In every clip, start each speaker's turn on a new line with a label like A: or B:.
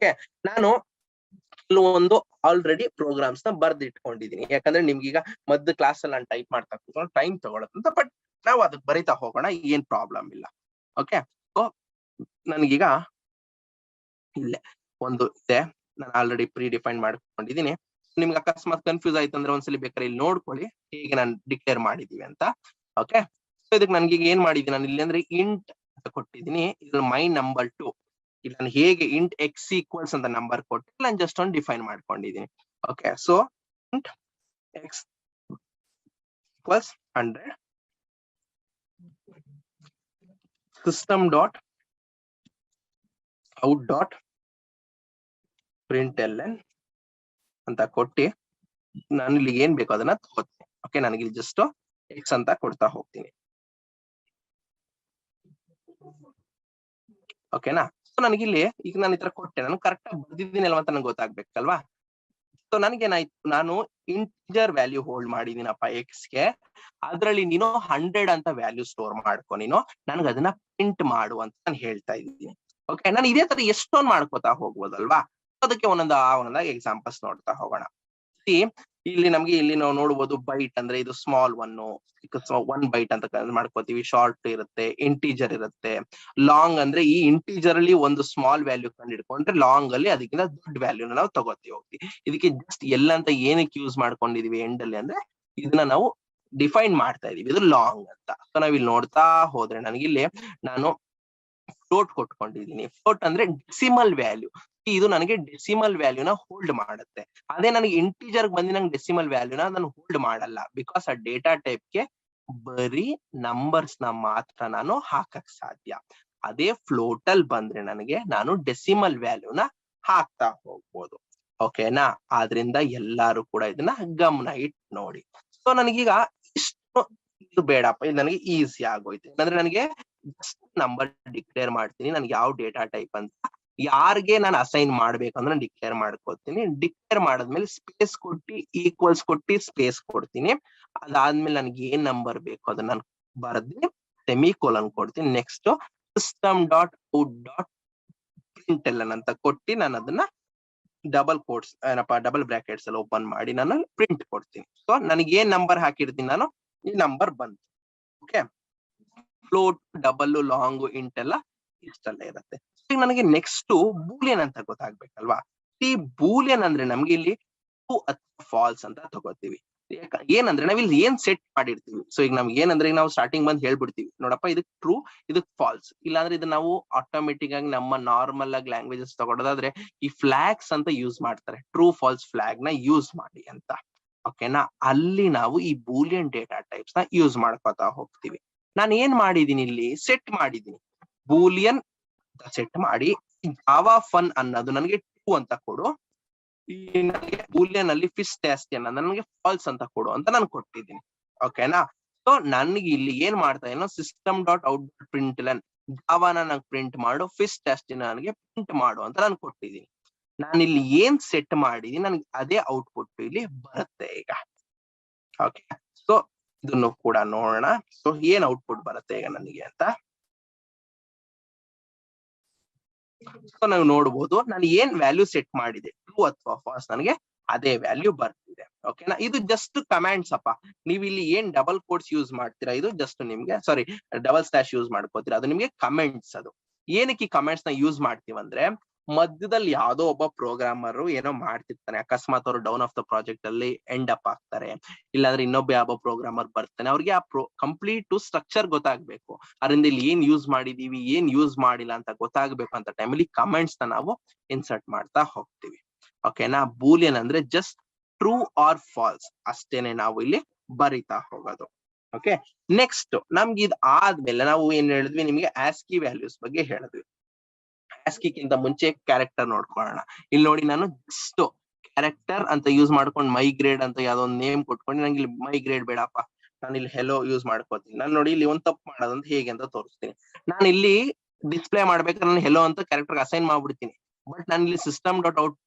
A: Okay, ನಾನು ಕೆಲವೊಂದು already programmes ನ ಬರ್ದಿಟ್ಕೊಂಡಿದೀನಿ. ಯಾಕಂದ್ರೆ ನಿಮ್ಗೀಗ ಮದ್ದು ಕ್ಲಾಸ್ ಅಲ್ಲಿ ನಾನು ಟೈಪ್ ಮಾಡ್ತಾ ಕೂತ್ಕೊಂಡು ಟೈಮ್ ತಗೊಳತ್ತಂತ, ಬಟ್ ನಾವು ಅದಕ್ಕೆ ಬರಿತಾ ಹೋಗೋಣ, ಏನ್ ಪ್ರಾಬ್ಲಮ್ ಇಲ್ಲ. ಓಕೆ, ಸೊ ನನ್ಗೀಗ ಇಲ್ಲೇ ಒಂದು ಇದೆ, ನಾನು ಆಲ್ರೆಡಿ ಪ್ರೀ ಡಿಫೈನ್ ಮಾಡ್ಕೊಂಡಿದೀನಿ. ನಿಮ್ಗೆ ಅಕಸ್ಮಾತ್ ಕನ್ಫ್ಯೂಸ್ ಆಯ್ತು ಅಂದ್ರೆ ಒಂದ್ಸಲಿ ಬೇಕಾದ್ರೆ ಇಲ್ಲಿ ನೋಡ್ಕೊಳ್ಳಿ ಹೇಗೆ ನಾನು ಡಿಕ್ಲೇರ್ ಮಾಡಿದೀವಿ ಅಂತ. ಓಕೆ, ಸೊ ಇದಕ್ಕೆ ನನ್ಗೆ ಏನ್ ಮಾಡಿದೀನಿ ನಾನು ಇಲ್ಲಿ ಅಂದ್ರೆ ಇಂಟ್ ಅಂತ ಕೊಟ್ಟಿದ್ದೀನಿ. ಇದ್ರ ಮೈ ನಂಬರ್ 2 ಇಲ್ಲಿ ನಾನು ಹೇಗೆ ಇಂಟ್ ಎಕ್ಸ್ ಈಕ್ವಲ್ಸ್ ಅಂತ ನಂಬರ್ ಕೊಟ್ಟು ನಾನು ಜಸ್ಟ್ ಒಂದು ಡಿಫೈನ್ ಮಾಡ್ಕೊಂಡಿದ್ದೀನಿ. Okay, so int X equals 100 system dot out dot print L N ಅಂತ ಕೊಟ್ಟಿ ನಾನು ಇಲ್ಲಿ ಏನ್ ಬೇಕೋ ಅದನ್ನ ತಗೋತೀನಿ. ಓಕೆ, ನನಗೆ ಇಲ್ಲಿ ಜಸ್ಟ್ ಎಕ್ಸ್ ಅಂತ ಕೊಡ್ತಾ ಹೋಗ್ತೀನಿ. ಓಕೆನಾ, ಸೊ ನನಗಿಲ್ಲಿ ಈಗ ನಾನು ಈ ತರ ಕೊಟ್ಟೆ, ನಾನು ಕರೆಕ್ಟ್ ಆಗಿ ಬರ್ದಿದ್ದೀನಿ ಅಲ್ವಾ ಅಂತ ನಂಗೆ ಗೊತ್ತಾಗ್ಬೇಕಲ್ವಾ. ಸೊ ನನ್ಗೇನಾಯ್ತು, ನಾನು ಇಂಟಿಜರ್ ವ್ಯಾಲ್ಯೂ ಹೋಲ್ಡ್ ಮಾಡಿದೀನಪ್ಪ ಎಕ್ಸ್ ಗೆ, ಅದ್ರಲ್ಲಿ ನೀನು 100 ಅಂತ ವ್ಯಾಲ್ಯೂ ಸ್ಟೋರ್ ಮಾಡ್ಕೊ, ನೀನು ನನ್ಗೆ ಅದನ್ನ ಪ್ರಿಂಟ್ ಮಾಡು ಅಂತ ನಾನು ಹೇಳ್ತಾ ಇದ್ದೀನಿ. ಓಕೆ, ನಾನು ಇದೇ ತರ ಎಷ್ಟೊಂದು ಮಾಡ್ಕೋತಾ ಹೋಗ್ಬೋದಲ್ವಾ. ಅದಕ್ಕೆ ಒಂದೊಂದಾಗಿ ಎಕ್ಸಾಂಪಲ್ಸ್ ನೋಡ್ತಾ ಹೋಗೋಣ. ಇಲ್ಲಿ ನಮ್ಗೆ ಇಲ್ಲಿ ನಾವು ನೋಡ್ಬೋದು ಬೈಟ್ ಅಂದ್ರೆ ಇದು ಸ್ಮಾಲ್ 1 ಬೈಟ್ ಅಂತ ಮಾಡ್ಕೋತೀವಿ. ಶಾರ್ಟ್ ಇರುತ್ತೆ, ಇಂಟೀಜರ್ ಇರುತ್ತೆ. ಲಾಂಗ್ ಅಂದ್ರೆ ಈ ಇಂಟೀಜರ್ ಅಲ್ಲಿ ಒಂದು ಸ್ಮಾಲ್ ವ್ಯಾಲ್ಯೂ ಕಂಡು ಹಿಡ್ಕೊಂಡ್ರೆ ಲಾಂಗ್ ಅಲ್ಲಿ ಅದಕ್ಕಿಂತ ದೊಡ್ಡ ವ್ಯಾಲ್ಯೂನ ನಾವು ತಗೋತೀವಿ ಹೋಗ್ತೀವಿ. ಇದಕ್ಕೆ ಜಸ್ಟ್ ಎಲ್ಲ ಅಂತ ಏನಕ್ಕೆ ಯೂಸ್ ಮಾಡ್ಕೊಂಡಿದೀವಿ ಎಂಡ್ ಅಲ್ಲಿ ಅಂದ್ರೆ ಇದನ್ನ ನಾವು ಡಿಫೈನ್ ಮಾಡ್ತಾ ಇದೀವಿ, ಇದು ಲಾಂಗ್ ಅಂತ. ಸೊ ನಾವ್ ಇಲ್ಲಿ ನೋಡ್ತಾ ಹೋದ್ರೆ ನನಗಿಲ್ಲಿ ನಾನು ಫ್ಲೋಟ್ ಕೊಟ್ಕೊಂಡಿದೀನಿ. ಫ್ಲೋಟ್ ಅಂದ್ರೆ ಡೆಸಿಮಲ್ ವ್ಯಾಲ್ಯೂ. ಇದು ನನಗೆ ಡೆಸಿಮಲ್ ವ್ಯಾಲ್ಯೂನ ಹೋಲ್ಡ್ ಮಾಡುತ್ತೆ. ಅದೇ ನನಗೆ ಇಂಟೀಜರ್ ಬಂದಿ ನಂಗೆ ಡೆಸಿಮಲ್ ವ್ಯಾಲ್ಯೂನ ನಾನು ಹೋಲ್ಡ್ ಮಾಡಲ್ಲ, ಬಿಕಾಸ್ ಆ ಡೇಟಾ ಟೈಪ್ಗೆ ಬರೀ ನಂಬರ್ಸ್ ನ ಮಾತ್ರ ನಾನು ಹಾಕಕ್ ಸಾಧ್ಯ. ಅದೇ ಫ್ಲೋಟ್ ಅಲ್ಲಿ ಬಂದ್ರೆ ನನಗೆ ನಾನು ಡೆಸಿಮಲ್ ವ್ಯಾಲ್ಯೂನ ಹಾಕ್ತಾ ಹೋಗ್ಬೋದು. ಓಕೆನಾ, ಆದ್ರಿಂದ ಎಲ್ಲಾರು ಕೂಡ ಇದನ್ನ ಗಮನ ಇಟ್ಟು ನೋಡಿ. ಸೊ ನನಗೀಗ ಇಷ್ಟು ಇದು ಬೇಡಪ್ಪ, ಇದು ನನಗೆ ಈಸಿ ಆಗೋಯ್ತು. ಅಂದ್ರೆ ನನಗೆ ನಂಬರ್ ಡಿಕ್ಲೇರ್ ಮಾಡ್ತೀನಿ, ನನ್ಗೆ ಯಾವ ಡೇಟಾ ಟೈಪ್ ಅಂತ ಯಾರಿಗೆ ನಾನು ಅಸೈನ್ ಮಾಡ್ಬೇಕಂದ್ರೆ ಡಿಕ್ಲೇರ್ ಮಾಡ್ಕೊತೀನಿ. ಡಿಕ್ಲೇರ್ ಮಾಡಾದ್ಮೇಲೆ ಸ್ಪೇಸ್ ಕೊಟ್ಟಿ ಈಕ್ವಲ್ಸ್ ಕೊಟ್ಟಿ ಸ್ಪೇಸ್ ಕೊಡ್ತೀನಿ. ಅದಾದ್ಮೇಲೆ ನನ್ಗೆ ಏನ್ ನಂಬರ್ ಬೇಕು ಅದನ್ನ ನಾನು ಬರ್ದಿ ಸೆಮಿಕೋಲನ್ ಕೊಡ್ತೀನಿ. Next system dot out dot print L N ಅಂತ ಕೊಟ್ಟಿ ನಾನು ಅದನ್ನ ಡಬಲ್ ಕೋಟ್ಸ್ ಏನಪ್ಪಾ ಡಬಲ್ ಬ್ರಾಕೆಟ್ಸ್ ಅಲ್ಲಿ ಓಪನ್ ಮಾಡಿ ನಾನು ಪ್ರಿಂಟ್ ಕೊಡ್ತೀನಿ. ಸೊ ನನಗೆ ಏನ್ ನಂಬರ್ ಹಾಕಿರ್ತೀನಿ ನಾನು ಈ ನಂಬರ್ ಬಂತು. Okay, float, double, long, int ಎಲ್ಲ ಇಷ್ಟೆಲ್ಲ ಇರುತ್ತೆ. ಈಗ ನನಗೆ ನೆಕ್ಸ್ಟ್ ಬೂಲಿಯನ್ ಅಂತ ಗೊತ್ತಾಗ್ಬೇಕಲ್ವಾ. ಈ ಬೂಲಿಯನ್ ಅಂದ್ರೆ ನಮ್ಗೆ ಇಲ್ಲಿ ಟ್ರೂ ಅಥವಾ ಫಾಲ್ಸ್ ಅಂತ ತಗೋತೀವಿ. ಏನಂದ್ರೆ ನಾವಿಲ್ಲಿ ಏನ್ ಸೆಟ್ ಮಾಡಿರ್ತೀವಿ. ಸೊ ಈಗ ನಮ್ಗೆ ಏನಂದ್ರೆ ಈಗ ನಾವು ಸ್ಟಾರ್ಟಿಂಗ್ ಬಂದ್ ಹೇಳ್ಬಿಡ್ತೀವಿ, ನೋಡಪ್ಪ ಇದಕ್ ಟ್ರೂ ಇದಕ್ ಫಾಲ್ಸ್. ಇಲ್ಲಾಂದ್ರೆ ಇದು ನಾವು ಆಟೋಮೆಟಿಕ್ ಆಗಿ ನಮ್ಮ ನಾರ್ಮಲ್ ಆಗಿ ಲ್ಯಾಂಗ್ವೇಜಸ್ ತಗೊಳೋದಾದ್ರೆ ಈ ಫ್ಲಾಗ್ಸ್ ಅಂತ ಯೂಸ್ ಮಾಡ್ತಾರೆ, ಟ್ರೂ ಫಾಲ್ಸ್ ಫ್ಲಾಗ್ ನ ಯೂಸ್ ಮಾಡಿ ಅಂತ. ಓಕೆನಾ, ಅಲ್ಲಿ ನಾವು ಈ ಬೂಲಿಯನ್ ಡೇಟಾ ಟೈಪ್ಸ್ ನ ಯೂಸ್ ಮಾಡ್ಕೊತಾ ಹೋಗ್ತೀವಿ. ನಾನು ಏನ್ ಮಾಡಿದೀನಿ ಇಲ್ಲಿ ಸೆಟ್ ಮಾಡಿದೀನಿ ಬೂಲಿಯನ್ ಸೆಟ್ ಮಾಡಿ ಜಾವಾ ಫನ್ ಅನ್ನೋದು ನನಗೆ ಟ್ರೂ ಅಂತ ಕೊಡು, ಈ ನನಗೆ ಬೂಲಿಯನ್ ಅಲ್ಲಿ ಫಿಶ್ ಟ್ಯಾಸ್ಟಿ ಅನ್ನೋದು ನನಗೆ ಫಾಲ್ಸ್ ಅಂತ ಕೊಡು ಅಂತ ನಾನು ಕೊಟ್ಟಿದ್ದೀನಿ. ಓಕೆನಾ, ಸೊ ನನಗೆ ಇಲ್ಲಿ ಏನ್ ಮಾಡ್ತಾ ಏನೋ system dot out dot print L N ಜಾವಾನ ನಂಗೆ ಪ್ರಿಂಟ್ ಮಾಡು, ಫಿಶ್ ಟ್ಯಾಸ್ಟಿ ನನಗೆ ಪ್ರಿಂಟ್ ಮಾಡು ಅಂತ ನಾನು ಕೊಟ್ಟಿದ್ದೀನಿ. ನಾನು ಇಲ್ಲಿ ಏನ್ ಸೆಟ್ ಮಾಡಿದೀನಿ ನನಗೆ ಅದೇ ಔಟ್ಪುಟ್ ಇಲ್ಲಿ ಬರುತ್ತೆ ಈಗ. ಓಕೆ, ಸೊ ಇದನ್ನು ಕೂಡ ನೋಡೋಣ. ಸೊ ಏನ್ ಔಟ್ಪುಟ್ ಬರುತ್ತೆ ಈಗ ನನಗೆ ಅಂತ. ಸೊ ನಾವು ನೋಡ್ಬೋದು ನಾನು ಏನ್ ವ್ಯಾಲ್ಯೂ ಸೆಟ್ ಮಾಡಿದೆ ಟ್ರೂ ಅಥವಾ ಫಾಲ್ಸ್ ನನಗೆ ಅದೇ ವ್ಯಾಲ್ಯೂ ಬರ್ತಿದೆ. ಓಕೆನಾ, ಇದು ಜಸ್ಟ್ ಕಮಾಂಡ್ಸ್ ಅಪ್ಪ. ನೀವು ಇಲ್ಲಿ ಏನ್ ಡಬಲ್ ಕೋಟ್ಸ್ ಯೂಸ್ ಮಾಡ್ತೀರಾ ಇದು ಜಸ್ಟ್ ನಿಮ್ಗೆ ಸಾರಿ ಡಬಲ್ ಸ್ಲಾಶ್ ಯೂಸ್ ಮಾಡ್ಕೋತೀರಾ ಅದು ನಿಮ್ಗೆ ಕಮೆಂಟ್ಸ್. ಅದು ಏನಕ್ಕೆ ಈ ಕಮೆಂಟ್ಸ್ ನ ಯೂಸ್ ಮಾಡ್ತೀವಂದ್ರೆ ಮಧ್ಯದಲ್ಲಿ ಯಾವ್ದೋ ಒಬ್ಬ ಪ್ರೋಗ್ರಾಮರ್ ಏನೋ ಮಾಡ್ತಿರ್ತಾನೆ, ಅಕಸ್ಮಾತ್ ಅವರು ಡೌನ್ ಆಫ್ ದ ಪ್ರಾಜೆಕ್ಟ್ ಅಲ್ಲಿ ಎಂಡ್ ಅಪ್ ಆಗ್ತಾರೆ, ಇಲ್ಲಾಂದ್ರೆ ಇನ್ನೊಬ್ಬ ಯಾವ ಪ್ರೋಗ್ರಾಮರ್ ಬರ್ತಾನೆ, ಅವ್ರಿಗೆ ಆ ಕಂಪ್ಲೀಟ್ ಸ್ಟ್ರಕ್ಚರ್ ಗೊತ್ತಾಗ್ಬೇಕು, ಅದರಿಂದ ಇಲ್ಲಿ ಏನ್ ಯೂಸ್ ಮಾಡಿದೀವಿ ಏನ್ ಯೂಸ್ ಮಾಡಿಲ್ಲ ಅಂತ ಗೊತ್ತಾಗ್ಬೇಕು ಅಂತ ಟೈಮಲ್ಲಿ ಕಮೆಂಟ್ಸ್ ನ ನಾವು ಇನ್ಸರ್ಟ್ ಮಾಡ್ತಾ ಹೋಗ್ತೀವಿ. ಓಕೆನಾ, ಬೂಲಿಯನ್ ಅಂದ್ರೆ ಜಸ್ಟ್ ಟ್ರೂ ಆರ್ ಫಾಲ್ಸ್ ಅಷ್ಟೇನೆ ನಾವು ಇಲ್ಲಿ ಬರಿತಾ ಹೋಗೋದು. ಓಕೆ, ನೆಕ್ಸ್ಟ್ ನಮ್ಗೆ ಇದು ಆದ್ಮೇಲೆ ನಾವು ಏನ್ ಹೇಳಿದ್ವಿ ನಿಮ್ಗೆ ಆಸ್ಕಿ ವ್ಯಾಲ್ಯೂಸ್ ಬಗ್ಗೆ ಹೇಳಿದ್ವಿ. ಆಸ್ಕಿಕ್ಕಿಂತ ಮುಂಚೆ ಕ್ಯಾರೆಕ್ಟರ್ ನೋಡ್ಕೊಳ್ಳೋಣ. ಇಲ್ಲಿ ನೋಡಿ ನಾನು ಜಸ್ಟ್ ಕ್ಯಾರೆಕ್ಟರ್ ಅಂತ ಯೂಸ್ ಮಾಡ್ಕೊಂಡು ಮೈ ಗ್ರೇಡ್ ಅಂತ ಯಾವ್ದೋ ಒಂದು ನೇಮ್ ಕೊಟ್ಕೊಂಡು ನಂಗೆ ಇಲ್ಲಿ ಮೈ ಗ್ರೇಡ್ ಬೇಡಪ್ಪ, ನಾನು ಇಲ್ಲಿ ಹೆಲೋ ಯೂಸ್ ಮಾಡ್ಕೋತೀನಿ. ನಾನು ನೋಡಿ ಇಲ್ಲಿ ಒಂದ್ ತಪ್ಪು ಮಾಡೋದಂತ ಹೇಗೆ ಅಂತ ತೋರಿಸ್ತೀನಿ. ನಾನು ಇಲ್ಲಿ ಡಿಸ್ಪ್ಲೇ ಮಾಡ್ಬೇಕಾದ್ರೆ ನಾನು ಹೆಲೋ ಅಂತ ಕ್ಯಾರೆಕ್ಟರ್ ಅಸೈನ್ ಮಾಡ್ಬಿಡ್ತೀನಿ, ಬಟ್ ನಾನು ಇಲ್ಲಿ ಸಿಸ್ಟಮ್ ಡಾಟ್ ಔಟ್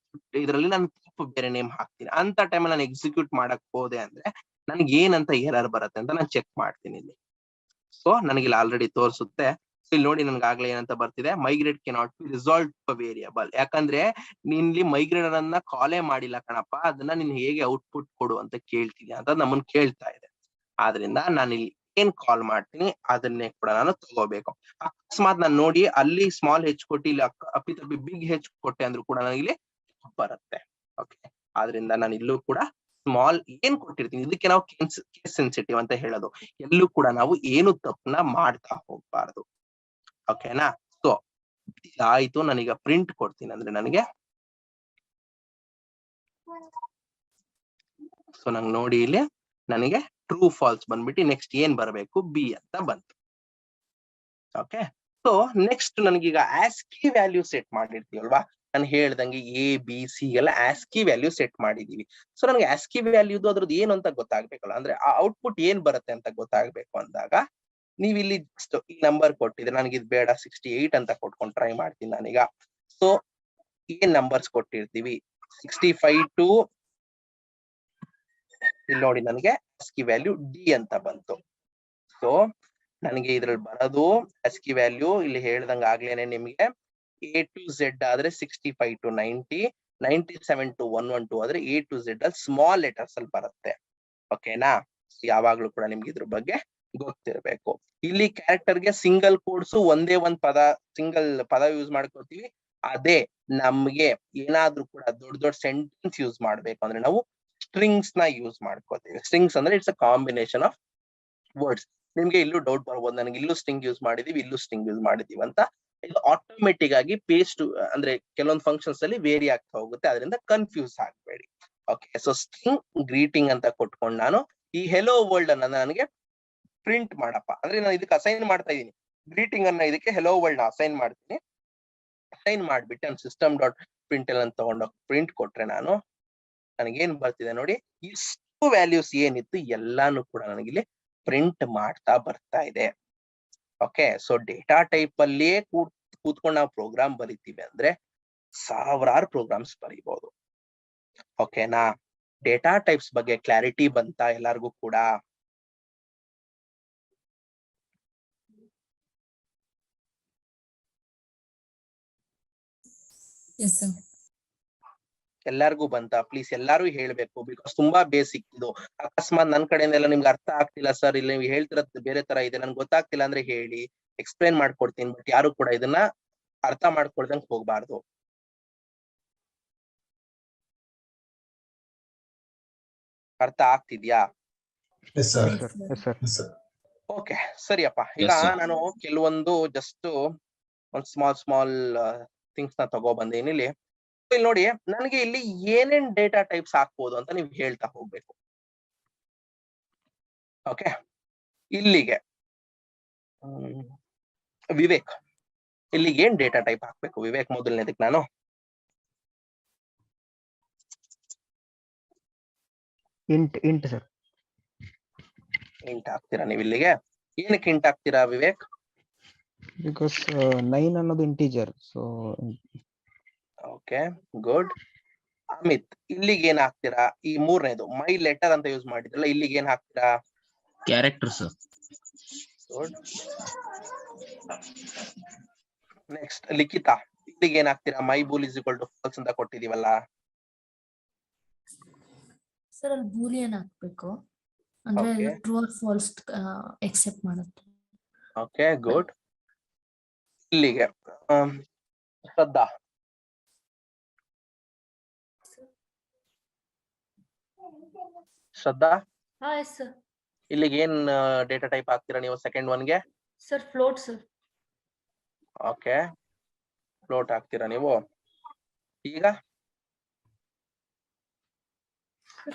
A: ಇದರಲ್ಲಿ ನಾನು ತಪ್ಪು ಬೇರೆ ನೇಮ್ ಹಾಕ್ತೀನಿ. ಅಂತ ಟೈಮಲ್ಲಿ ನಾನು ಎಕ್ಸಿಕ್ಯೂಟ್ ಮಾಡಕ್ ಹೋದೆ ಅಂದ್ರೆ ನನಗೆ ಏನಂತ ಎರರ್ ಬರುತ್ತೆ ಅಂತ ನಾನು ಚೆಕ್ ಮಾಡ್ತೀನಿ ಇಲ್ಲಿ. ಸೊ ನನಗೆ ಇಲ್ಲಿ ಆಲ್ರೆಡಿ ತೋರಿಸುತ್ತೆ ಇಲ್ಲಿ ನೋಡಿ ನನ್ಗೆ ಆಗ್ಲೇ ಏನಂತ ಬರ್ತಿದೆ, migrate cannot be resolve variable. ಯಾಕಂದ್ರೆ ನಿನ್ಲಿ ಮೈಗ್ರೇಟರ್ ಅನ್ನ ಕಾಲೇ ಮಾಡಿಲ್ಲ ಕಣಪ್ಪ, ಅದನ್ನ ನೀನ್ ಹೇಗೆ ಔಟ್ಪುಟ್ ಕೊಡು ಅಂತ ಕೇಳ್ತಿದ್ಯಾ ಅಂತ ನಮ್ಮನ್ ಕೇಳ್ತಾ ಇದೆ. ಆದ್ರಿಂದ ನಾನು ಇಲ್ಲಿ ಏನ್ ಕಾಲ್ ಮಾಡ್ತೀನಿ ಅದನ್ನೇ ಕೂಡ ನಾನು ತಗೋಬೇಕು. ಅಕಸ್ಮಾತ್ ನಾನು ನೋಡಿ ಅಲ್ಲಿ ಸ್ಮಾಲ್ ಹೆಚ್ ಕೊಟ್ಟು ಇಲ್ಲಿ ಅಪ್ಪಿತಪ್ಪಿ ಬಿಗ್ ಹೆಚ್ ಕೊಟ್ಟೆ ಅಂದ್ರೂ ಕೂಡ ನನಗೆ ಬರುತ್ತೆ. ಓಕೆ, ಆದ್ರಿಂದ ನಾನು ಇಲ್ಲೂ ಕೂಡ ಸ್ಮಾಲ್ ಏನ್ ಕೊಟ್ಟಿರ್ತೀನಿ, ಇದಕ್ಕೆ ನಾವು ಕೇಸ್ ಸೆನ್ಸಿಟಿವ್ ಅಂತ ಹೇಳೋದು. ಎಲ್ಲೂ ಕೂಡ ನಾವು ಏನು ತಪ್ಪನ್ನ ಮಾಡ್ತಾ ಹೋಗ್ಬಾರ್ದು. ಓಕೆನಾ? ಸೊ ಆಯ್ತು, ನಾನೀಗ ಪ್ರಿಂಟ್ ಕೊಡ್ತೀನಿ ಅಂದ್ರೆ ನನಗೆ, ಸೊ ನಂಗೆ ನೋಡಿ ಇಲ್ಲಿ ನನಗೆ ಟ್ರೂ ಫಾಲ್ಸ್ ಬಂದ್ಬಿಟ್ಟು ನೆಕ್ಸ್ಟ್ ಏನ್ ಬರಬೇಕು, ಬಿ ಅಂತ ಬಂತು. ಓಕೆ, ಸೊ ನೆಕ್ಸ್ಟ್ ನನಗೀಗ ಆಸ್ಕಿ ವ್ಯಾಲ್ಯೂ ಸೆಟ್ ಮಾಡಿರ್ತೀವಲ್ವಾ, ನಾನು ಹೇಳ್ದಂಗೆ ಎ ಬಿ ಸಿ ಎಲ್ಲ ಆಸ್ಕಿ ವ್ಯಾಲ್ಯೂ ಸೆಟ್ ಮಾಡಿದೀವಿ. ಸೊ ನನಗೆ ಆಸ್ಕಿ ವ್ಯಾಲ್ಯೂದು ಅದ್ರದ್ದು ಏನು ಅಂತ ಗೊತ್ತಾಗ್ಬೇಕಲ್ಲ, ಅಂದ್ರೆ ಆ ಔಟ್ಪುಟ್ ಏನ್ ಬರುತ್ತೆ ಅಂತ ಗೊತ್ತಾಗ್ಬೇಕು ಅಂದಾಗ ನೀವ್ ಇಲ್ಲಿ ಈ ನಂಬರ್ ಕೊಟ್ಟಿದ್ರೆ, ನನಗೆ ಇದು ಬೇಡ 68 ಅಂತ ಕೊಟ್ಕೊಂಡು ಟ್ರೈ ಮಾಡ್ತೀನಿ ನಾನೀಗ. ಸೊ ಏನ್ ನಂಬರ್ಸ್ ಕೊಟ್ಟಿರ್ತೀವಿ 65 ಟು ಇಲ್ಲಿ ನೋಡಿ ನನಗೆ ಆಸ್ಕಿ ವ್ಯಾಲ್ಯೂ ಡಿ ಅಂತ ಬಂತು. ಸೊ ನನಗೆ ಇದ್ರಲ್ಲಿ ಬರೋದು ಆಸ್ಕಿ ವ್ಯಾಲ್ಯೂ ಇಲ್ಲಿ ಹೇಳ್ದಂಗ ಆಗ್ಲೇನೆ ನಿಮ್ಗೆ ಎ ಟು ಝೆಡ್ ಆದ್ರೆ 65 ಟು 90, 97 ಟು 112 ಆದ್ರೆ ಎ ಟು ಝೆಡ್ ಅಲ್ಲಿ ಸ್ಮಾಲ್ ಲೆಟರ್ಸ್ ಅಲ್ಲಿ ಬರುತ್ತೆ. ಓಕೆನಾ? ಯಾವಾಗ್ಲೂ ಕೂಡ ನಿಮ್ಗೆ ಇದ್ರ ಬಗ್ಗೆ ಗೊತ್ತಿರ್ಬೇಕು. ಇಲ್ಲಿ ಕ್ಯಾರೆಕ್ಟರ್ಗೆ ಸಿಂಗಲ್ ಕೋಡ್ಸ್ ಒಂದೇ ಒಂದ್ ಪದ, ಸಿಂಗಲ್ ಪದ ಯೂಸ್ ಮಾಡ್ಕೋತೀವಿ. ಅದೇ ನಮ್ಗೆ ಏನಾದ್ರೂ ಕೂಡ ದೊಡ್ಡ ದೊಡ್ಡ ಸೆಂಟೆನ್ಸ್ ಯೂಸ್ ಮಾಡ್ಬೇಕು ಅಂದ್ರೆ ನಾವು ಸ್ಟ್ರಿಂಗ್ಸ್ ನ ಯೂಸ್ ಮಾಡ್ಕೋತೀವಿ. ಸ್ಟ್ರಿಂಗ್ಸ್ ಅಂದ್ರೆ it's a combination of words. ನಿಮ್ಗೆ ಇಲ್ಲೂ ಡೌಟ್ ಬರ್ಬೋದು, ನನಗೆ ಇಲ್ಲೂ ಸ್ಟ್ರಿಂಗ್ ಯೂಸ್ ಮಾಡಿದೀವಿ, ಇಲ್ಲೂ ಸ್ಟ್ರಿಂಗ್ ಯೂಸ್ ಮಾಡಿದೀವಿ ಅಂತ. ಇದು ಆಟೋಮೆಟಿಕ್ ಆಗಿ ಪೇಸ್ಟ್ ಅಂದ್ರೆ ಕೆಲವೊಂದು ಫಂಕ್ಷನ್ಸ್ ಅಲ್ಲಿ ವೇರಿ ಆಗ್ತಾ ಹೋಗುತ್ತೆ, ಅದರಿಂದ ಕನ್ಫ್ಯೂಸ್ ಆಗ್ಬೇಡಿ. ಓಕೆ, ಸೊ ಸ್ಟ್ರಿಂಗ್ ಗ್ರೀಟಿಂಗ್ ಅಂತ ಕೊಟ್ಕೊಂಡು ನಾನು ಈ ಹೆಲೋ ವರ್ಲ್ಡ್ ಅನ್ನ ನನಗೆ ಪ್ರಿಂಟ್ ಮಾಡಪ್ಪ ಅಂದ್ರೆ ನಾನು ಇದಕ್ಕೆ ಅಸೈನ್ ಮಾಡ್ತಾ ಇದ್ದೀನಿ. ಗ್ರೀಟಿಂಗ್ ಅನ್ನ ಇದಕ್ಕೆ ಹೆಲೋ ವರ್ಲ್ಡ್ ನ ಅಸೈನ್ ಮಾಡ್ತೀನಿ. ಅಸೈನ್ ಮಾಡ್ಬಿಟ್ಟು ನಾನು ಸಿಸ್ಟಮ್ ಡಾಟ್ ಪ್ರಿಂಟ್ ಅಂತ ತಗೊಂಡೋಗಿ ಪ್ರಿಂಟ್ ಕೊಟ್ರೆ ನಾನು ನನಗೇನ್ ಬರ್ತಿದೆ ನೋಡಿ, ಇಷ್ಟು ವ್ಯಾಲ್ಯೂಸ್ ಏನಿತ್ತು ಎಲ್ಲಾನು ಕೂಡ ನನಗಿಲ್ಲಿ ಪ್ರಿಂಟ್ ಮಾಡ್ತಾ ಬರ್ತಾ ಇದೆ. ಓಕೆ, ಸೊ ಡೇಟಾ ಟೈಪ್ ಅಲ್ಲಿಯೇ ಕೂತ್ಕೊಂಡು ನಾವು ಪ್ರೋಗ್ರಾಮ್ ಬರೀತೀವಿ ಅಂದ್ರೆ ಸಾವಿರಾರು ಪ್ರೋಗ್ರಾಮ್ಸ್ ಬರೀಬಹುದು. ಓಕೆನಾ? ಡೇಟಾ ಟೈಪ್ಸ್ ಬಗ್ಗೆ ಕ್ಲಾರಿಟಿ ಬಂತ ಎಲ್ಲರಿಗೂ ಕೂಡ? ಎಲ್ಲಾರ್ಗೂ ಬಂತ? ಪ್ಲೀಸ್ ಎಲ್ಲಾರು ಹೇಳ್ಬೇಕು, ಬಿಕಾಸ್ ತುಂಬಾ ಬೇಸಿಕ್ ಇದು. ಅಕಸ್ಮಾತ್ ನನ್ ಕಡೆಯಿಂದ ಎಲ್ಲ ನಿಮ್ಗೆ ಅರ್ಥ ಆಗ್ತಿಲ್ಲ ಸರ್, ಇಲ್ಲ ನೀವು ಹೇಳ್ತಿರೋದು ಬೇರೆ ತರ ಇದೆ, ನನ್ಗೆ ಗೊತ್ತಾಗ್ತಿಲ್ಲ ಅಂದ್ರೆ ಹೇಳಿ, ಎಕ್ಸ್ಪ್ಲೈನ್ ಮಾಡ್ಕೊಡ್ತೀನಿ. ಬಟ್ ಯಾರು ಕೂಡ ಇದನ್ನ ಅರ್ಥ ಮಾಡ್ಕೊಳ್ದಂಗ್ ಹೋಗ್ಬಾರ್ದು. ಅರ್ಥ ಆಗ್ತಿದ್ಯಾ? ಓಕೆ, ಸರಿಯಪ್ಪ. ಈಗ ನಾನು ಕೆಲವೊಂದು ಜಸ್ಟ್ ಒಂದ್ ಸ್ಮಾಲ್ ಥಿಂಗ್ಸ್ ನ ತಗೋ ಬಂದೇನಿ ಇಲ್ಲಿ. ಇಲ್ಲಿ ನೋಡಿ, ನನಗೆ ಇಲ್ಲಿ ಏನೇನ್ ಡೇಟಾ ಟೈಪ್ಸ್ ಹಾಕ್ಬೋದು ಅಂತ ನೀವು ಹೇಳ್ತಾ ಹೋಗ್ಬೇಕು. ಓಕೆ, ಇಲ್ಲಿಗೆ ವಿವೇಕ್, ಇಲ್ಲಿಗೆ ಏನ್ ಡೇಟಾ ಟೈಪ್ ಹಾಕ್ಬೇಕು ವಿವೇಕ್? ಮೊದಲನೇದಕ್ಕೆ ನಾನು
B: ಇಂಟ್ ಸರ್.
A: ಇಂಟ್ ಹಾಕ್ತೀರಾ ನೀವು ಇಲ್ಲಿಗೆ? ಏನಕ್ಕೆ ಇಂಟ್ ಹಾಕ್ತೀರಾ ವಿವೇಕ್?
B: ಬಿಕಾಸ್ 9 ಅನ್ನೋದು integer. So
A: okay, good. Amit, ಇಲ್ಲಿಗೆ ಏನ್ ಹಾಕ್ತೀರಾ? ಈ ಮೂರನೇದು ಮೈ ಲೆಟರ್ ಅಂತ ಯೂಸ್ ಮಾಡಿದ್ರಲ್ಲ, ಇಲ್ಲಿಗೆ ಏನ್ ಹಾಕ್ತೀರಾ?
C: Character sir.
A: Good. Next Likhita, ಇಲ್ಲಿಗೆ ಏನ್ ಹಾಕ್ತೀರಾ? My bool is equal to false ಅಂತ ಕೊಟ್ಟಿದೀವಲ್ಲ
D: ಸರ್, ಅಲ್ಲಿ ಬೂಲಿಯನ್ ಹಾಕ್ಬೇಕು, ಅಂದ್ರೆ ಟ್ರೂ ಆರ್ ಫಾಲ್ಸ್ ಎಕ್ಸೆಪ್ಟ್ ಮಾಡುತ್ತೆ.
A: Okay, good. ಇಲ್ಲಿಗೆ ಶ್ರದ್ಧಾ,
D: ಸರ್
A: ಇಲ್ಲಿಗೆ ಏನ್ ಡೇಟಾ ಟೈಪ್ ಹಾಕ್ತೀರಾ ನೀವು ಸೆಕೆಂಡ್ ಒನ್ಗೆ?
D: Sir float sir.
A: Okay, float ಹಾಕ್ತೀರಾ ನೀವು. ಈಗ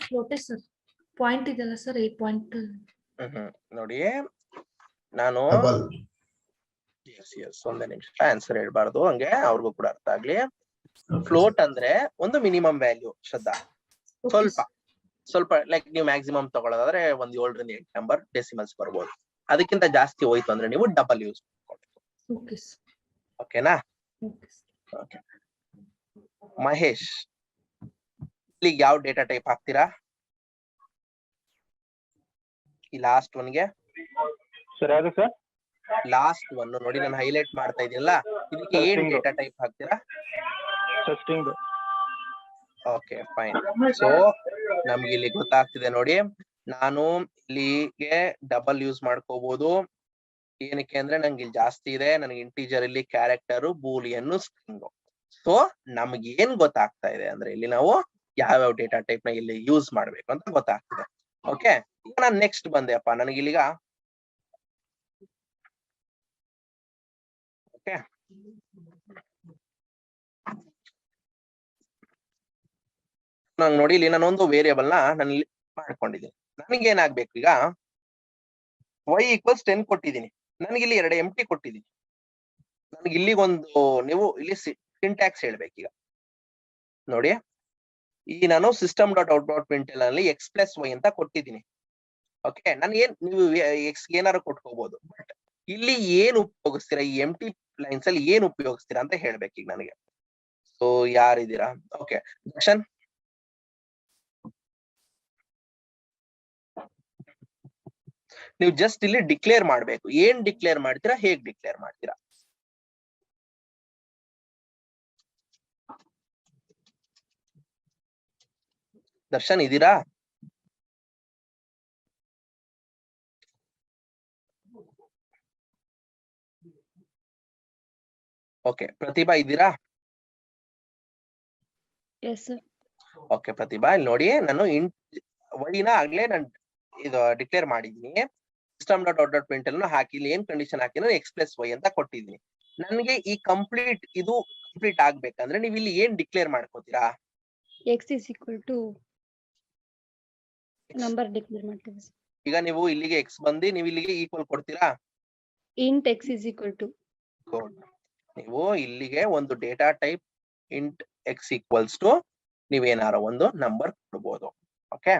D: ಫ್ಲೋಟ್ ಸರ್, ಪಾಯಿಂಟ್ ಇದೆಲ್ಲ ಸರ್, 8 ಪಾಯಿಂಟ್.
A: ನೋಡಿ, ನಾನು ಒಂದೇ ನಿಮಿಷ ಆನ್ಸರ್ ಹೇಳ್ಬಾರ್ದು, ಹಂಗೆ ಅವ್ರಿಗೂ ಕೂಡ ಅರ್ಥ ಆಗ್ಲಿ. ಫ್ಲೋಟ್ ಅಂದ್ರೆ ಒಂದು ಮಿನಿಮಮ್ ವ್ಯಾಲ್ಯೂ ಶ್ರದ್ಧಾ. ಸ್ವಲ್ಪ ಲೈಕ್ ನೀವು ಮ್ಯಾಕ್ಸಿಮಮ್ ತಗೊಳ್ಳೋದಾದ್ರೆ ಒಂದ್ 7 ರಿಂದ 8 ನಂಬರ್ ಡೆಸಿಮಲ್ಸ್ ಬರ್ಬೋದು. ಅದಕ್ಕಿಂತ ಜಾಸ್ತಿ ಹೋಯ್ತು ಅಂದ್ರೆ ನೀವು ಡಬಲ್ ಯೂಸ್ ಮಾಡ್ಕೊಬೇಕು. ಓಕೆನಾ? ಓಕೆ. ಮಹೇಶ್, ಇಲ್ಲಿಗೆ ಯಾವ ಡೇಟಾ ಟೈಪ್ ಹಾಕ್ತೀರಾ? ಈ ಲಾಸ್ಟ್ ಒನ್ಗೆ
E: ಸರ್ ಯಾವುದು ಸರ್?
A: ಲಾಸ್ಟ್ ಒನ್ ನೋಡಿ ನಾನು ಹೈಲೈಟ್ ಮಾಡ್ತಾ ಇದೀನಲ್ಲ, ಇದಕ್ಕೆ ಏನ್
E: Testing.
A: ಡೇಟಾ ಟೈಪ್ ಹಾಕ್ತೀರಾ?
E: ಟೆಸ್ಟಿಂಗ್.
A: Okay fine. ಸೊ ನಮ್ಗೆ ಇಲ್ಲಿ ಗೊತ್ತಾಗ್ತಿದೆ ನೋಡಿ, ನಾನು ಇಲ್ಲಿಗೆ ಡಬಲ್ ಯೂಸ್ ಮಾಡ್ಕೋಬಹುದು. ಏನಕ್ಕೆ ಅಂದ್ರೆ ನಂಗೆ ಇಲ್ಲಿ ಜಾಸ್ತಿ ಇದೆ, ನನಗೆ ಇಂಟೀಜರ್ ಇಲ್ಲಿ ಕ್ಯಾರೆಕ್ಟರ್, ಬೂಲಿಯನ್, ಸ್ಟ್ರಿಂಗ್. ಸೊ ನಮ್ಗೆ ಏನ್ ಗೊತ್ತಾಗ್ತಾ ಇದೆ ಅಂದ್ರೆ ಇಲ್ಲಿ ನಾವು ಯಾವ್ಯಾವ ಡೇಟಾ ಟೈಪ್ ನ ಇಲ್ಲಿ ಯೂಸ್ ಮಾಡ್ಬೇಕು ಅಂತ ಗೊತ್ತಾಗ್ತಿದೆ. ಓಕೆ, ಈಗ ನಾನು ನೆಕ್ಸ್ಟ್ ಬಂದೆಪ್ಪ, ನನಗೆ ಇಲ್ಲಿಗ ಓಕೆ ನಂಗೆ ನೋಡಿ ಇಲ್ಲಿ ನಾನೊಂದು ವೇರಿಯಬಲ್ ನ ನಾನು ಇಲ್ಲಿ ಮಾಡ್ಕೊಂಡಿದ್ದೀನಿ. ನನಗೆ ಏನಾಗ್ಬೇಕು ಈಗ, y = 10 ಕೊಟ್ಟಿದ್ದೀನಿ, ನನಗೆ ಇಲ್ಲಿ 2 ಎಂಟಿ ಕೊಟ್ಟಿದ್ದೀನಿ. ನನಗೆ ಇಲ್ಲಿಗೊಂದು ನೀವು ಇಲ್ಲಿ ಸಿಂಟ್ಯಾಕ್ಸ್ ಹೇಳ್ಬೇಕೀಗ ನೋಡಿ. ಈ ನಾನು system.out.println ಅಲ್ಲಿ x+y ಅಂತ ಕೊಟ್ಟಿದ್ದೀನಿ. ಓಕೆ, ನಾನು ನೀವು x ಏನಾರು ಕೊಟ್ಕೋಬಹುದು, ಬಟ್ ಇಲ್ಲಿ ಏನ್ ಉಪಯೋಗಿಸ್ತೀರಾ, ಈ ಎಂಟಿ ಲೈನ್ಸ್ ಅಲ್ಲಿ ಏನ್ ಉಪಯೋಗಿಸ್ತೀರಾ ಅಂತ ಹೇಳ್ಬೇಕೀಗ ನನಗೆ. ಸೊ ಯಾರಿದ್ದೀರಾ? ಓಕೆ ದರ್ಶನ್, ನೀವು ಜಸ್ಟ್ ಇಲ್ಲಿ ಡಿಕ್ಲೇರ್ ಮಾಡ್ಬೇಕು. ಏನ್ ಡಿಕ್ಲೇರ್ ಮಾಡ್ತೀರಾ, ಹೇಗ್ ಡಿಕ್ಲೇರ್ ಮಾಡ್ತೀರಾ? ದರ್ಶನ್ ಇದ್ದೀರಾ? ಓಕೆ, ಪ್ರತಿಭಾ ಇದ್ದೀರಾ? ಓಕೆ ಪ್ರತಿಭಾ, ಇಲ್ಲಿ ನೋಡಿ ನಾನು ವೈನ ಆಗ್ಲೇ ನಾನು ಇದು ಡಿಕ್ಲೇರ್ ಮಾಡಿದೀನಿ. system.out.println ಹಾಕಿ ಇಲ್ಲಿ ಏನ್ ಕಂಡೀಷನ್ ಹಾಕಿ x+y ಅಂತ ಕೊಟ್ಟಿದ್ದೀನಿ. ನನ್ಗೆ ಈ ಇದು ಕಂಪ್ಲೀಟ್ ಆಗ್ಬೇಕಂದ್ರೆ ನೀವು ಇಲ್ಲಿ ಏನ್ ಡಿಕ್ಲೇರ್ ಮಾಡ್ಕೋತೀರಾ?
F: x = ನಂಬರ್ ಡಿಕ್ಲೇರ್ ಮಾಡ್ತೀವಿ.
A: ಈಗ ನೀವು ಇಲ್ಲಿಗೆ x ಬಂದು ನೀವು ಇಲ್ಲಿಗೆ ಈಕ್ವಲ್ ಕೊಡ್ತೀರಾ?
F: int x =
A: good. ನೀವು ಇಲ್ಲಿಗೆ ಒಂದು ಡೇಟಾ ಟೈಪ್ int x = ನೀವೇನಾರ ಒಂದು ನಂಬರ್ ಕೊಡ್ಬೋದು. Okay,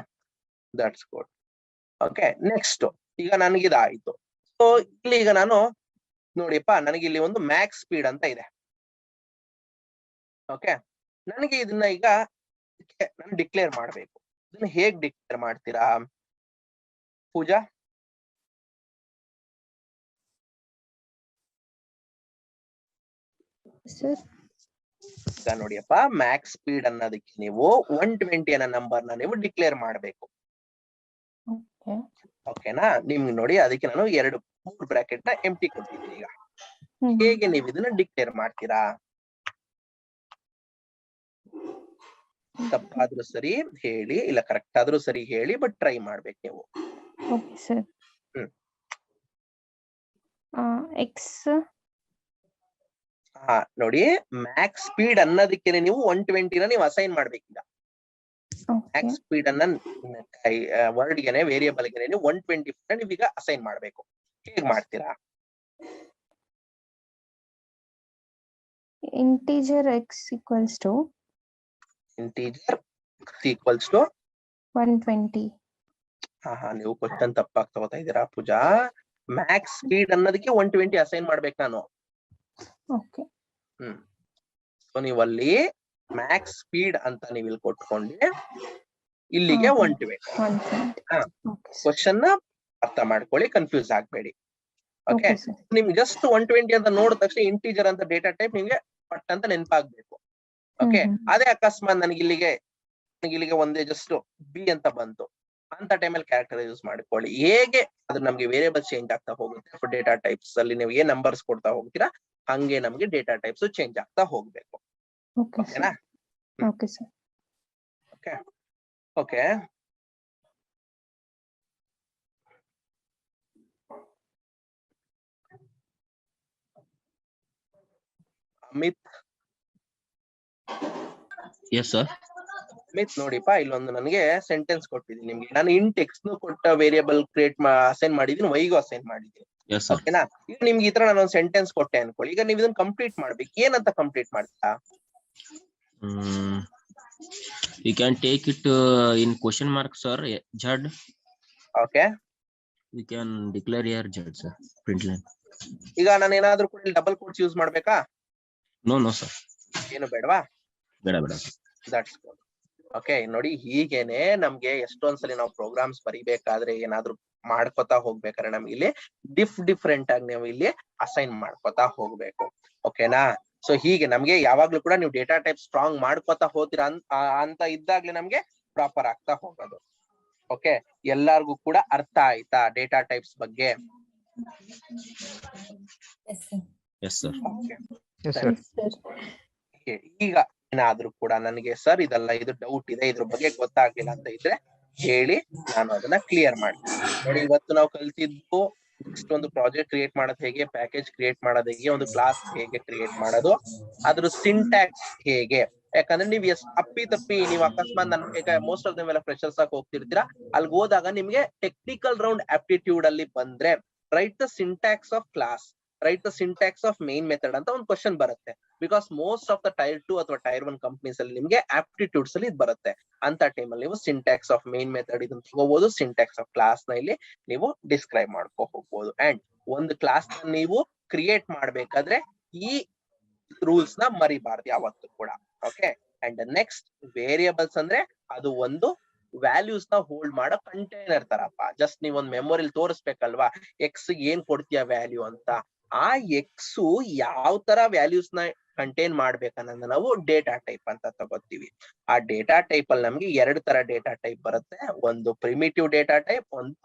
A: that's good. Okay, next ಈಗ ನನಗಿದಾಯ್ತು. ಸೊ ಇಲ್ಲಿ ಈಗ ನಾನು ನೋಡಿಪ್ಪ, ನನಗೆ ಇಲ್ಲಿ ಒಂದು ಮ್ಯಾಕ್ಸ್ ಸ್ಪೀಡ್ ಅಂತ ಇದೆ. ಓಕೆ, ನನಗೆ ಇದನ್ನ ಈಗ ನಾನು ಡಿಕ್ಲೇರ್ ಮಾಡ್ಬೇಕು. ಇದನ್ನ ಹೇಗ್ ಡಿಕ್ಲೇರ್ ಮಾಡ್ತೀರಾ ಪೂಜಾ?
F: ಸರ್
A: ಈಗ ನೋಡಿಯಪ್ಪ, ಮ್ಯಾಕ್ಸ್ ಸ್ಪೀಡ್ ಅನ್ನೋದಕ್ಕೆ ನೀವು 120 ಅನ್ನೋ ನಂಬರ್ ನ ನೀವು ಡಿಕ್ಲೇರ್ ಮಾಡ್ಬೇಕು. ಓಕೆನಾ? ನಿಮ್ಗೆ ನೋಡಿ ಅದಕ್ಕೆ ನಾನು 3 ಬ್ರಾಕೆಟ್ ನ ಎಂಟಿ ಕೊಡ್ತಿದ್ದೀನಿ. ಈಗ ಹೇಗೆ ನೀವು ಇದನ್ನ ಡಿಕ್ಲೇರ್ ಮಾಡ್ತೀರಾ? ತಪ್ಪಾದ್ರೂ ಸರಿ ಹೇಳಿ, ಇಲ್ಲ ಕರೆಕ್ಟ್ ಆದ್ರೂ ಸರಿ ಹೇಳಿ, ಬಟ್ ಟ್ರೈ ಮಾಡ್ಬೇಕು ನೀವು.
F: Okay sir.
A: ನೋಡಿ, ಮ್ಯಾಕ್ಸ್ ಸ್ಪೀಡ್ ಅನ್ನೋದಕ್ಕೆ ನೀವು 120 ನ ನೀವು ಅಸೈನ್ ಮಾಡ್ಬೇಕೀಗ. ಮ್ಯಾಕ್ಸ್ ಸ್ಪೀಡ್ ಅನ್ನ ವರ್ಡ್ ಗೆನೆ, ವೇರಿಯಬಲ್ ಗೆನೆ ನೀವು 120 ನೀವೀಗ ಅಸೈನ್ ಮಾಡ್ಬೇಕು. ಹೇಗ್ ಮಾಡ್ತೀರಾ?
F: integer x =
A: integer x =
F: 120.
A: ನೀವು ಕ್ವಶನ್ ತಪ್ಪಾಗಿ ತಗೋತಾ ಇದ್ದೀರಾ ಪೂಜಾ. ಮ್ಯಾಕ್ಸ್ ಸ್ಪೀಡ್ ಅನ್ನೋದಕ್ಕೆ 120 ಅಸೈನ್ ಮಾಡ್ಬೇಕು ನಾನು.
F: ಓಕೆ.
A: ಸೊ ನೀವು ಅಲ್ಲಿ ಮ್ಯಾಕ್ಸ್ ಸ್ಪೀಡ್ ಅಂತ ನೀವು ಇಲ್ಲಿ ಕೊಟ್ಕೊಂಡ್ರೆ ಇಲ್ಲಿಗೆ 120. ಕ್ವಶನ್ ನ ಅರ್ಥ ಮಾಡ್ಕೊಳ್ಳಿ, ಕನ್ಫ್ಯೂಸ್ ಆಗ್ಬೇಡಿ. ಓಕೆ, ನಿಮ್ಗೆ ಜಸ್ಟ್ 120 ಅಂತ ನೋಡಿದ ತಕ್ಷಣ ಇಂಟೀಜರ್ ಅಂತ ಡೇಟಾ ಟೈಪ್ ನಿಮ್ಗೆ ಪಟ್ ಅಂತ ನೆನಪಾಗ್ಬೇಕು. ಓಕೆ, ಅದೇ ಅಕಸ್ಮಾತ್ ನನಗೆ ಇಲ್ಲಿಗೆ ಒಂದೇ ಜಸ್ಟ್ ಬಿ ಅಂತ ಬಂತು ಅಂತ ಟೈಮಲ್ಲಿ ಕ್ಯಾರೆಕ್ಟರ್ ಯೂಸ್ ಮಾಡ್ಕೊಳ್ಳಿ. ಹೇಗೆ ಅದು ನಮ್ಗೆ ವೇರಿಯಬಲ್ ಚೇಂಜ್ ಆಗ್ತಾ ಹೋಗುತ್ತೆ ಡೇಟಾ ಟೈಪ್ಸ್ ಅಲ್ಲಿ, ನೀವು ಏನ್ ನಂಬರ್ಸ್ ಕೊಡ್ತಾ ಹೋಗ್ತೀರಾ ಹಂಗೆ ನಮ್ಗೆ ಡೇಟಾ ಟೈಪ್ಸ್ ಚೇಂಜ್ ಆಗ್ತಾ ಹೋಗ್ಬೇಕು. ಓಕೆನಾ?
F: Okay sir.
A: Okay okay Amit,
C: yes sir.
A: Amit ನೋಡಿಪ್ಪ, ಇಲ್ಲೊಂದು ನನಗೆ ಸೆಂಟೆನ್ಸ್ ಕೊಟ್ಟಿದ್ದೀನಿ ನಿಮ್ಗೆ. ನಾನು ಇಂಟ್ x ನು ಕೊಟ್ಟ ವೇರಿಯಬಲ್ ಕ್ರಿಯೇಟ್ ಅಸೈನ್ ಮಾಡಿದೀನಿ, y ಗೂ ಅಸೈನ್ ಮಾಡಿದೀನಿ. ಓಕೆನಾ? ಈಗ ನಿಮ್ಗೆ ಈ ತರ ನಾನು ಒಂದು ಸೆಂಟೆನ್ಸ್ ಕೊಟ್ಟೆ ಅನ್ಕೊಳ್ಳಿ. ಈಗ ನೀವು ಇದನ್ನ ಕಂಪ್ಲೀಟ್ ಮಾಡ್ಬೇಕು. ಏನಂತ ಕಂಪ್ಲೀಟ್ ಮಾಡ್ತೀರಾ?
C: You can take it in question mark, sir. Z.
A: Okay.
C: We can declare here Z, sir. Print line.
A: ಈಗ ನಾನು ಏನಾದ್ರೂ ಕೂಡ ಡಬಲ್ ಕೋಟ್ಸ್ ಯೂಸ್ ಮಾಡ್ಬೇಕಾ?
C: No, sir.
A: ಏನು ಬೇಡವಾ?
C: ಬೇಡ.
A: That's good. ಓಕೆ, ನೋಡಿ ಹೀಗೇನೆ ನಮ್ಗೆ ಎಷ್ಟೊಂದ್ಸಲಿ ನಾವು ಪ್ರೋಗ್ರಾಮ್ಸ್ ಬರಿಬೇಕಾದ್ರೆ, ಏನಾದ್ರು ಮಾಡ್ಕೊತಾ ಹೋಗ್ಬೇಕಾದ್ರೆ ನಮ್ಗೆ ಇಲ್ಲಿ ಡಿಫ್ರೆಂಟ್ ಆಗಿ ನಾವು ಇಲ್ಲಿ ಅಸೈನ್ ಮಾಡ್ಕೊತಾ ಹೋಗ್ಬೇಕು. ಓಕೆನಾ? ಸೊ ಹೀಗೆ ನಮ್ಗೆ ಯಾವಾಗ್ಲೂ ಕೂಡ ನೀವು ಡೇಟಾ ಟೈಪ್ ಸ್ಟ್ರಾಂಗ್ ಮಾಡ್ಕೊತಾ ಹೋಗ್ತೀರಾ ಅಂತ ಇದ್ದಾಗ್ಲೇ ನಮ್ಗೆ ಪ್ರಾಪರ್ ಆಗ್ತಾ ಹೋಗೋದು. ಓಕೆ, ಎಲ್ಲಾರ್ಗು ಕೂಡ ಅರ್ಥ ಆಯ್ತಾ ಡೇಟಾ ಟೈಪ್ಸ್ ಬಗ್ಗೆ?
C: Yes sir.
B: Yes, sir.
A: ಈಗ ಏನಾದ್ರೂ ಕೂಡ ನನಗೆ ಸರ್ ಇದೆಲ್ಲ ಇದು ಡೌಟ್ ಇದೆ, ಇದ್ರ ಬಗ್ಗೆ ಗೊತ್ತಾಗ್ಲಿಲ್ಲ ಅಂತ ಇದ್ರೆ ಹೇಳಿ, ನಾನು ಅದನ್ನ ಕ್ಲಿಯರ್ ಮಾಡ್ತೀನಿ. ನೋಡಿ, ಇವತ್ತು ನಾವು ಕಲ್ತಿದ್ದು ನೆಕ್ಸ್ಟ್ ಒಂದು ಪ್ರಾಜೆಕ್ಟ್ ಕ್ರಿಯೇಟ್ ಮಾಡೋದು ಹೇಗೆ, ಪ್ಯಾಕೇಜ್ ಕ್ರಿಯೇಟ್ ಮಾಡೋದು ಹೇಗೆ, ಒಂದು ಕ್ಲಾಸ್ ಹೇಗೆ ಕ್ರಿಯೇಟ್ ಮಾಡೋದು, ಅದ್ರ ಸಿಂಟ್ಯಾಕ್ಸ್ ಹೇಗೆ. ಯಾಕಂದ್ರೆ ನೀವು ಅಪ್ಪಿ ತಪ್ಪಿ ನೀವು ಅಕಸ್ಮಾತ್ ನನ್ಗೆ ಮೋಸ್ಟ್ ಆಫ್ ದಮ್ ಎಲ್ಲ ಫ್ರೆಶರ್ಸ್ ಆಗಿ ಹೋಗ್ತಿರ್ತೀರಾ, ಅಲ್ಲಿ ಹೋದಾಗ ನಿಮ್ಗೆ ಟೆಕ್ನಿಕಲ್ ರೌಂಡ್ ಆಪ್ಟಿಟ್ಯೂಡ್ ಅಲ್ಲಿ ಬಂದ್ರೆ right the syntax of class, right the syntax of main method ಅಂತ ಒಂದು ಕ್ವಶನ್ ಬರುತ್ತೆ. Because most of the tyre 2 ಅಥವಾ ಟೈರ್ 1 ಕಂಪನೀಸ್ ಅಲ್ಲಿ ನಿಮ್ಗೆ ಆಪ್ಟಿಟ್ಯೂಡ್ಸ್ ಅಲ್ಲಿ ಇದು ಬರುತ್ತೆ. ಅಂತ ಟೈಮ್ ಅಲ್ಲಿ ನೀವು ಸಿಂಟ್ಯಾಕ್ಸ್ ಆಫ್ ಮೇನ್ ಮೆಥಡ್ ಇದನ್ನ ತಗೋಬಹುದು, ಸಿಂಟ್ಯಾಕ್ಸ್ ಆಫ್ ಕ್ಲಾಸ್ ನ ಇಲ್ಲಿ ನೀವು ಡಿಸ್ಕ್ರೈಬ್ ಮಾಡ್ಕೊ ಹೋಗ್ಬೋದು. ಅಂಡ್ ಒಂದು ಕ್ಲಾಸ್ ನ ನೀವು ಕ್ರಿಯೇಟ್ ಮಾಡ್ಬೇಕಾದ್ರೆ ಈ ರೂಲ್ಸ್ ನ ಮರಿಬಾರ್ದು ಯಾವತ್ತೂ ಕೂಡ. ಓಕೆ, ಅಂಡ್ ನೆಕ್ಸ್ಟ್ ವೇರಿಯಬಲ್ಸ್ ಅಂದ್ರೆ ಅದು ಒಂದು ವ್ಯಾಲ್ಯೂಸ್ ನ ಹೋಲ್ಡ್ ಮಾಡೋ ಕಂಟೈನರ್ ತರಪ್ಪ. ಜಸ್ಟ್ ನೀವ್ ಒಂದು ಮೆಮೊರಿಲಿ ತೋರಿಸ್ಬೇಕಲ್ವಾ ಎಕ್ಸ್ ಏನ್ ಕೊಡ್ತೀಯ ವ್ಯಾಲ್ಯೂ ಅಂತ. ಆ ಎಕ್ಸ್ ಯಾವ ತರ ವ್ಯಾಲ್ಯೂಸ್ ನ ಕಂಟೈನ್ ಮಾಡ್ಬೇಕನ್ನೋದನ್ನ ನಾವು ಡೇಟಾ ಟೈಪ್ ಅಂತ ತಗೋತೀವಿ. ಆ ಡೇಟಾ ಟೈಪ್ ಅಲ್ಲಿ ನಮ್ಗೆ 2 ತರ ಡೇಟಾ ಟೈಪ್ ಬರುತ್ತೆ. ಒಂದು ಪ್ರಿಮಿಟಿವ್ ಡೇಟಾ ಟೈಪ್, ಒಂದು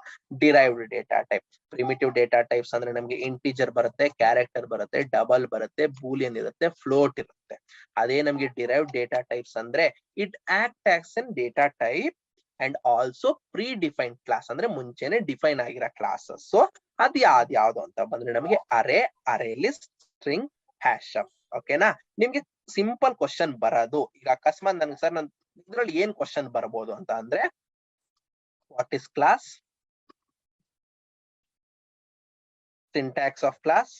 A: derived data type. Primitive data types ಅಂದ್ರೆ ನಮ್ಗೆ ಇಂಟಿಜರ್ ಬರುತ್ತೆ, ಕ್ಯಾರೆಕ್ಟರ್ ಬರುತ್ತೆ, ಡಬಲ್ ಬರುತ್ತೆ, ಬೂಲಿಯನ್ ಇರುತ್ತೆ, ಫ್ಲೋಟ್ ಇರುತ್ತೆ. ಅದೇ ನಮ್ಗೆ ಡಿರೈವ್ಡ್ ಡೇಟಾ ಟೈಪ್ಸ್ ಅಂದ್ರೆ it act as an data type and also predefined class, ಅಂದ್ರೆ ಮುಂಚೆನೆ ಡಿಫೈನ್ ಆಗಿರೋ ಕ್ಲಾಸಸ್. ಸೊ ಅದ್ ಯಾವ್ದು ಅಂತ ಬಂದ್ರೆ ನಮಗೆ ಅರೇ ಲಿಸ್ಟ್, ಸ್ಟ್ರಿಂಗ್, ಹ್ಯಾಶ್ ಅಪ್. ಓಕೆನಾ? ನಿಮ್ಗೆ ಸಿಂಪಲ್ ಕ್ವಶನ್ ಬರೋದು ಈಗ ಅಕಸ್ಮಾತ್ ನನ್ಗೆ ಸರ್ ನನ್ ಇದ್ರಲ್ಲಿ ಏನ್ ಕ್ವಶನ್ ಬರ್ಬೋದು ಅಂತ ಅಂದ್ರೆ, what is class, syntax of class,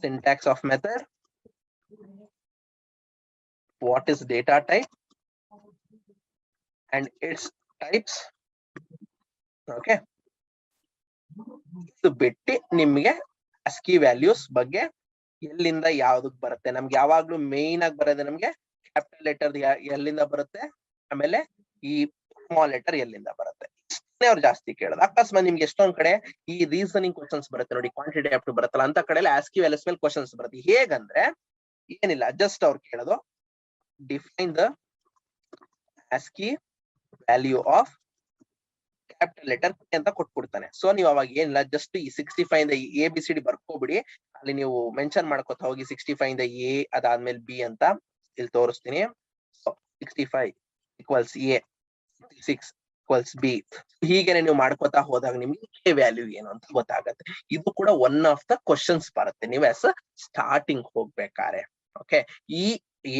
A: syntax of method, what is data type and its types. Okay, ಇದು ಬಿಟ್ಟು ನಿಮ್ಗೆ ASCII ವ್ಯಾಲ್ಯೂಸ್ ಬಗ್ಗೆ ಎಲ್ಲಿಂದ ಯಾವ್ದಕ್ ಬರುತ್ತೆ, ನಮ್ಗೆ ಯಾವಾಗ್ಲೂ ಮೇನ್ ಆಗಿ ಬರೋದು ನಮ್ಗೆ ಕ್ಯಾಪಿಟಲ್ ಲೆಟರ್ ಎಲ್ಲಿಂದ ಬರುತ್ತೆ, ಆಮೇಲೆ ಈ ಸ್ಮಾಲ್ ಲೆಟರ್ ಎಲ್ಲಿಂದ ಬರುತ್ತೆ. ಅವ್ರು ಜಾಸ್ತಿ ಕೇಳೋದು. ಅಕಸ್ಮಾತ್ ನಿಮ್ಗೆ ಎಷ್ಟೊಂದ್ ಕಡೆ ಈ ರೀಸನಿಂಗ್ ಕ್ವಶನ್ಸ್ ಬರುತ್ತೆ ನೋಡಿ, ಕ್ವಾಂಟಿಟಿ ಆಪ್ಟಿವ್ ಬರುತ್ತಲ್ಲ ಅಂತ ಕಡೆ ASCII ವ್ಯಾಲ್ಯೂಸ್ ಮೇಲೆ ಕ್ವಶನ್ಸ್ ಬರುತ್ತೆ. ಹೇಗಂದ್ರೆ ಏನಿಲ್ಲ, ಜಸ್ಟ್ ಅವ್ರು ಕೇಳೋದು define the ASCII value of capital letter ಅಂತ ಕೊಟ್ಬಿಡ್ತಾನೆ. ಸೊ ನೀವು ಅವಾಗ ಏನಿಲ್ಲ, ಜಸ್ಟ್ ಈ 65 ಇಂದ ABCD ಬರ್ಕೋಬಿಡಿ. ಅಲ್ಲಿ ನೀವು ಮೆನ್ಷನ್ ಮಾಡ್ಕೊತಾ ಹೋಗಿ 65 ಇಂದ A ಅದಾದ್ಮೇಲೆ B ಅಂತ ಇಲ್ಲಿ ತೋರಿಸ್ತೀನಿ. 65 equals A, 66 equals B. ಹೀಗೇನೆ ನೀವು ಮಾಡ್ಕೊತಾ ಹೋದಾಗ ನಿಮ್ಗೆ ವ್ಯಾಲ್ಯೂ ಏನು ಅಂತ ಗೊತ್ತಾಗತ್ತೆ. ಇದು ಕೂಡ ಒನ್ ಆಫ್ ದ ಕ್ವಶನ್ಸ್ ಬರುತ್ತೆ ನೀವು ಆಸ್ ಸ್ಟಾರ್ಟಿಂಗ್ ಹೋಗ್ಬೇಕಾರೆ. ಓಕೆ, ಈ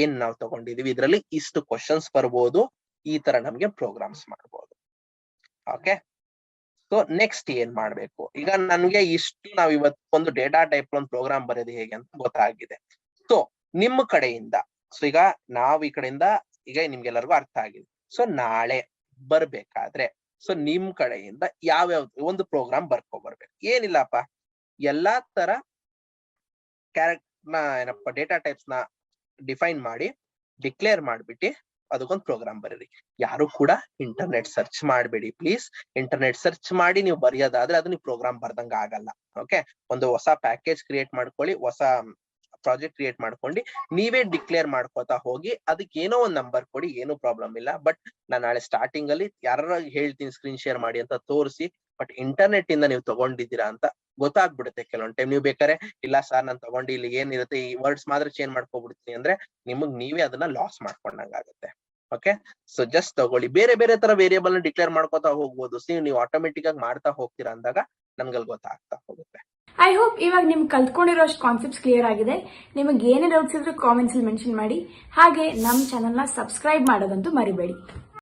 A: ಏನ್ ನಾವು ತಗೊಂಡಿದೀವಿ ಇದ್ರಲ್ಲಿ ಇಷ್ಟು ಕ್ವಶನ್ಸ್ ಬರ್ಬೋದು, ಈ ತರ ನಮ್ಗೆ ಪ್ರೋಗ್ರಾಮ್ಸ್ ಮಾಡ್ಬೋದು. ಓಕೆ, ಸೊ ನೆಕ್ಸ್ಟ್ ಏನ್ ಮಾಡ್ಬೇಕು, ಈಗ ನನ್ಗೆ ಇಷ್ಟು ನಾವ್ ಇವತ್ತು ಒಂದು ಡೇಟಾ ಟೈಪ್ ಒಂದು ಪ್ರೋಗ್ರಾಮ್ ಬರೆಯೋದು ಹೇಗೆ ಅಂತ ಗೊತ್ತಾಗಿದೆ. ಸೊ ನಿಮ್ಮ ಕಡೆಯಿಂದ, ಸೊ ಈಗ ನಾವ್ ಈ ಕಡೆಯಿಂದ ಈಗ ನಿಮ್ಗೆಲ್ಲರಿಗೂ ಅರ್ಥ ಆಗಿದೆ. ಸೊ ನಾಳೆ ಬರ್ಬೇಕಾದ್ರೆ ಸೊ ನಿಮ್ ಕಡೆಯಿಂದ ಯಾವ್ಯಾವ ಒಂದು ಪ್ರೋಗ್ರಾಮ್ ಬರ್ಬೇಕು. ಏನಿಲ್ಲಪ್ಪ, ಎಲ್ಲಾ ತರ ಕ್ಯಾರೆಕ್ಟರ್ ನ ಏನಪ್ಪ ಡೇಟಾ ಟೈಪ್ಸ್ ನ ಡಿಫೈನ್ ಮಾಡಿ ಡಿಕ್ಲೇರ್ ಮಾಡ್ಬಿಟ್ಟು ಅದಕ್ಕೊಂದು ಪ್ರೋಗ್ರಾಮ್ ಬರೀರಿ. ಯಾರು ಕೂಡ ಇಂಟರ್ನೆಟ್ ಸರ್ಚ್ ಮಾಡಬೇಡಿ ಪ್ಲೀಸ್. ಇಂಟರ್ನೆಟ್ ಸರ್ಚ್ ಮಾಡಿ ನೀವು ಬರೆಯೋದಾದ್ರೆ ಅದು ನೀವು ಪ್ರೋಗ್ರಾಮ್ ಬರ್ದಂಗ ಆಗಲ್ಲ. ಓಕೆ, ಒಂದು ಹೊಸ ಪ್ಯಾಕೇಜ್ ಕ್ರಿಯೇಟ್ ಮಾಡ್ಕೊಳ್ಳಿ, ಹೊಸ ಪ್ರಾಜೆಕ್ಟ್ ಕ್ರಿಯೇಟ್ ಮಾಡ್ಕೊಂಡು ನೀವೇ ಡಿಕ್ಲೇರ್ ಮಾಡ್ಕೋತಾ ಹೋಗಿ, ಅದಕ್ಕೆ ಏನೋ ಒಂದು ನಂಬರ್ ಕೊಡಿ, ಏನು ಪ್ರಾಬ್ಲಮ್ ಇಲ್ಲ. ಬಟ್ ನಾನು ನಾಳೆ ಸ್ಟಾರ್ಟಿಂಗ್ ಅಲ್ಲಿ ಯಾರು ಹೇಳ್ತೀನಿ ಸ್ಕ್ರೀನ್ ಶೇರ್ ಮಾಡಿ ಅಂತ ತೋರಿಸಿ. ಬಟ್ ಇಂಟರ್ನೆಟ್ ಇಂದ ನೀವು ತಗೊಂಡಿದ್ದೀರಾ ಅಂತ ಗೊತ್ತಾಗ್ಬಿಡುತ್ತೆ ಕೆಲವೊಂದ್ ಟೈಮ್. ನೀವು ಬೇಕಾದ್ರೆ ಇಲ್ಲ ಸರ್ ನಾನು ತಗೊಂಡು ಇಲ್ಲಿ ಏನಿರುತ್ತೆ ಈ ವರ್ಡ್ಸ್ ಮಾತ್ರ ಚೇಂಜ್ ಮಾಡ್ಕೊಬಿಡ್ತೀನಿ ಅಂದ್ರೆ ನಿಮಗ್ ನೀವೇ ಅದನ್ನ ಲಾಸ್ ಮಾಡ್ಕೊಂಡಂಗಾಗುತ್ತೆ. ಓಕೆ, ಸೊ ಜಸ್ಟ್ ತಗೊಳ್ಳಿ. ಬೇರೆ ಬೇರೆ ತರ ವೇರಿಯಬಲ್ ನ ಡಿಕ್ಲೇರ್ ಮಾಡ್ಕೋತಾ ಹೋಗ್ಬೋದು. ನೀವು ಆಟೋಮೆಟಿಕ್ ಆಗಿ ಮಾಡ್ತಾ ಹೋಗ್ತೀರಾ ಅಂದಾಗ ನಮ್ಗಲ್ಲಿ ಗೊತ್ತಾಗ್ತಾ ಹೋಗುತ್ತೆ.
G: ಐ ಹೋಪ್ ಇವಾಗ ನಿಮ್ಗೆ ಕಲ್ತ್ಕೊಂಡಿರೋಷ್ಟು ಕಾನ್ಸೆಪ್ಟ್ಸ್ ಕ್ಲಿಯರ್ ಆಗಿದೆ. ನಿಮಗೆ ಏನೇ ಡೌಟ್ಸ್ ಇದ್ರೆ ಕಾಮೆಂಟ್ಸ್ ಅಲ್ಲಿ ಮೆನ್ಷನ್ ಮಾಡಿ. ಹಾಗೆ ನಮ್ಮ ಚಾನೆಲ್ನ ಸಬ್ಸ್ಕ್ರೈಬ್ ಮಾಡೋದಂತೂ ಮರಿಬೇಡಿ.